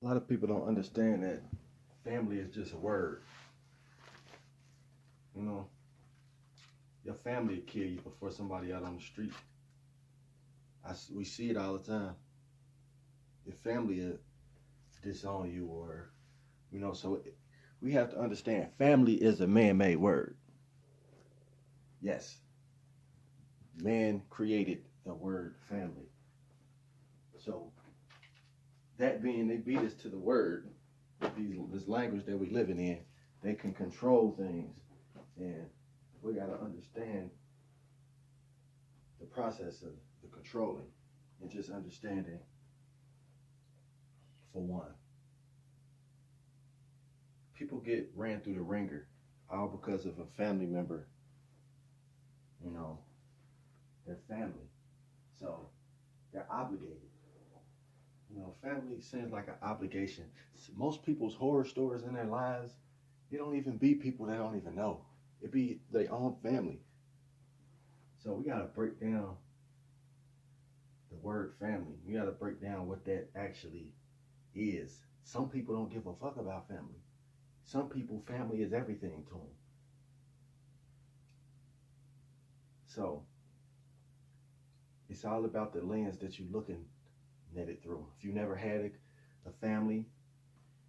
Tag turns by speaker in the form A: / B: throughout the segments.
A: A lot of people don't understand that family is just a word. You know, your family will kill you before somebody out on the street. We see it all the time. Your family will disown you, or so we have to understand family is a man-made word. Yes, man created the word family. So that being, they beat us to the word. This language that we living in, they can control things, and we gotta understand the process of the controlling, and just understanding, for one, people get ran through the ringer all because of a family member, you know, their family. So they're obligated. Family seems like an obligation. Most people's horror stories in their lives, they don't even be people they don't even know. It be their own family. So we gotta break down the word family. We gotta break down what that actually is. Some people don't give a fuck about family. Some people, family is everything to them. So it's all about the lens that you're looking at it through. If you never had a family,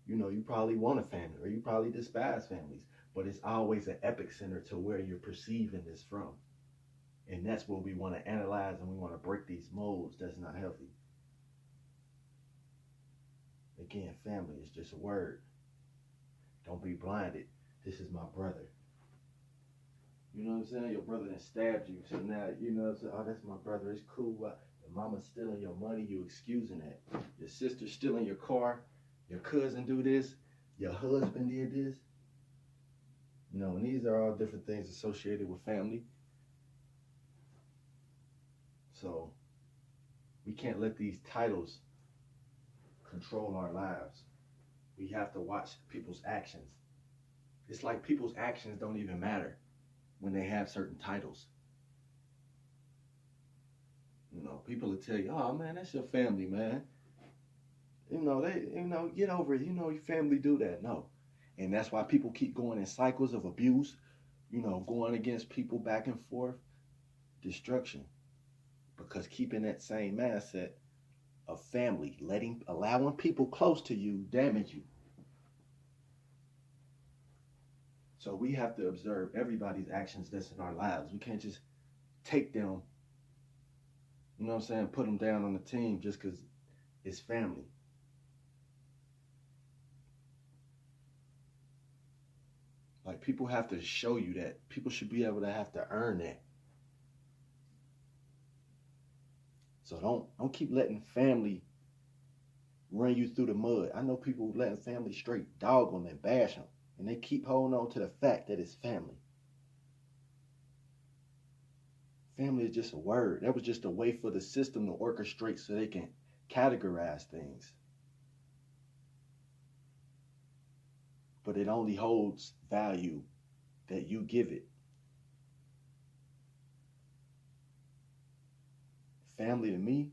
A: you probably want a family, or you probably despise families. But it's always an epic center to where you're perceiving this from. And that's what we want to analyze, and we want to break these molds that's not healthy. Again, family is just a word. Don't be blinded. This is my brother. You know what I'm saying? Your brother then stabbed you. So now, oh, that's my brother. It's cool. Your mama's stealing your money. You excusing that. Your sister stealing your car. Your cousin do this. Your husband did this. And these are all different things associated with family. So we can't let these titles control our lives. We have to watch people's actions. It's like people's actions don't even matter when they have certain titles. People will tell you, "Oh man, that's your family, man. Get over it. Your family do that." No, and that's why people keep going in cycles of abuse. Going against people back and forth, destruction, because keeping that same mindset of family, allowing people close to you damage you. So we have to observe everybody's actions that's in our lives. We can't just take them, put them down on the team just because it's family. Like, people have to show you that. People should be able to have to earn that. So don't keep letting family run you through the mud. I know people letting family straight dog them and bash them, and they keep holding on to the fact that it's family. Family is just a word. That was just a way for the system to orchestrate so they can categorize things. But it only holds value that you give it. Family to me,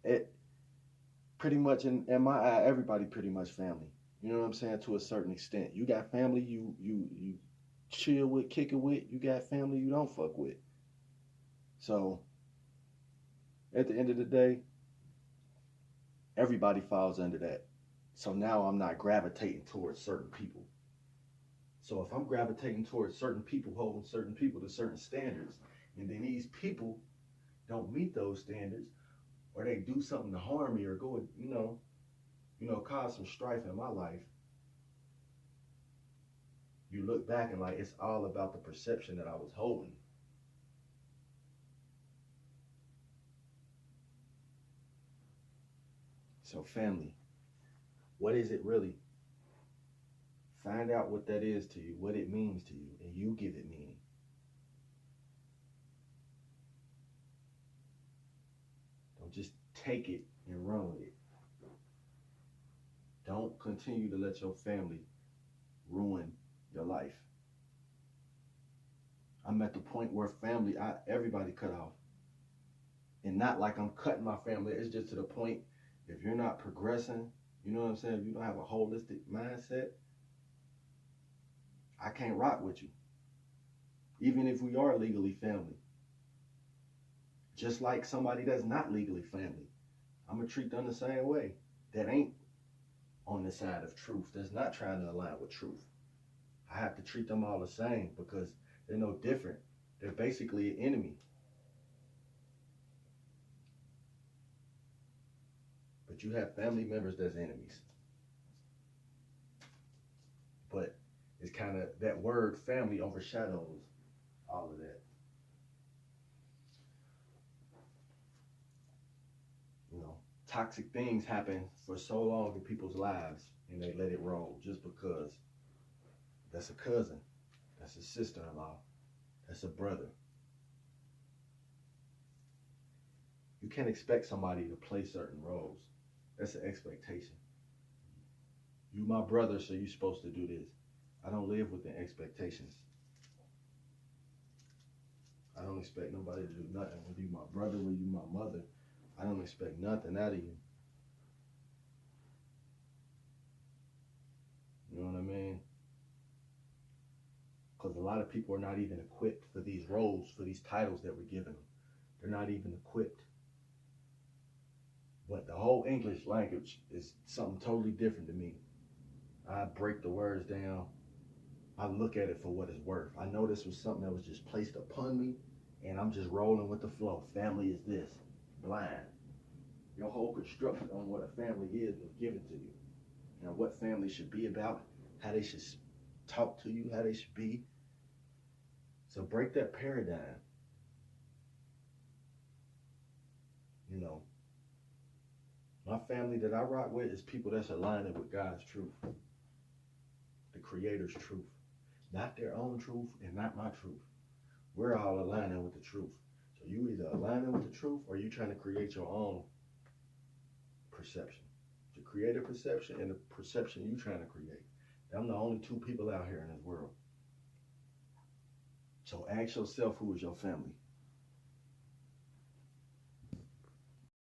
A: at pretty much in my eye, everybody pretty much family. You know what I'm saying? To a certain extent. You got family you chill with, kick it with. You got family you don't fuck with. So at the end of the day, everybody falls under that. So now I'm not gravitating towards certain people. So if I'm gravitating towards certain people, holding certain people to certain standards, and then these people don't meet those standards, or they do something to harm me, or go, cause some strife in my life, you look back and like it's all about the perception that I was holding. So family, what is it really? Find out what that is to you, what it means to you, and you give it meaning. Don't just take it and run with it. Don't continue to let your family ruin your life. I'm at the point where everybody cut off. And not like I'm cutting my family. It's just to the point If you're not progressing, you know what I'm saying? If you don't have a holistic mindset, I can't rock with you. Even if we are legally family. Just like somebody that's not legally family. I'm going to treat them the same way. That ain't on the side of truth. That's not trying to align with truth. I have to treat them all the same because they're no different. They're basically an enemy. But you have family members that's enemies. But it's kind of that word family overshadows all of that. You know, toxic things happen for so long in people's lives and they let it roll just because that's a cousin, that's a sister-in-law, that's a brother. You can't expect somebody to play certain roles. That's an expectation. You my brother, so you're supposed to do this. I don't live within expectations. I don't expect nobody to do nothing. Whether you my brother, whether you my mother, I don't expect nothing out of you. You know what I mean? Because a lot of people are not even equipped for these roles, for these titles that we're giving them. They're not even equipped. But the whole English language is something totally different to me. I break the words down. I look at it for what it's worth. I know this was something that was just placed upon me, and I'm just rolling with the flow. Family is this, blind. Your whole construction on what a family is was given to you. And what family should be about, how they should talk to you, how they should be. So break that paradigm. You know, my family that I rock with is people that's aligning with God's truth, the Creator's truth, not their own truth and not my truth. We're all aligning with the truth. So you either aligning with the truth or you trying to create your own perception. To create a perception and the perception you trying to create. I'm the only two people out here in this world. So ask yourself, who is your family?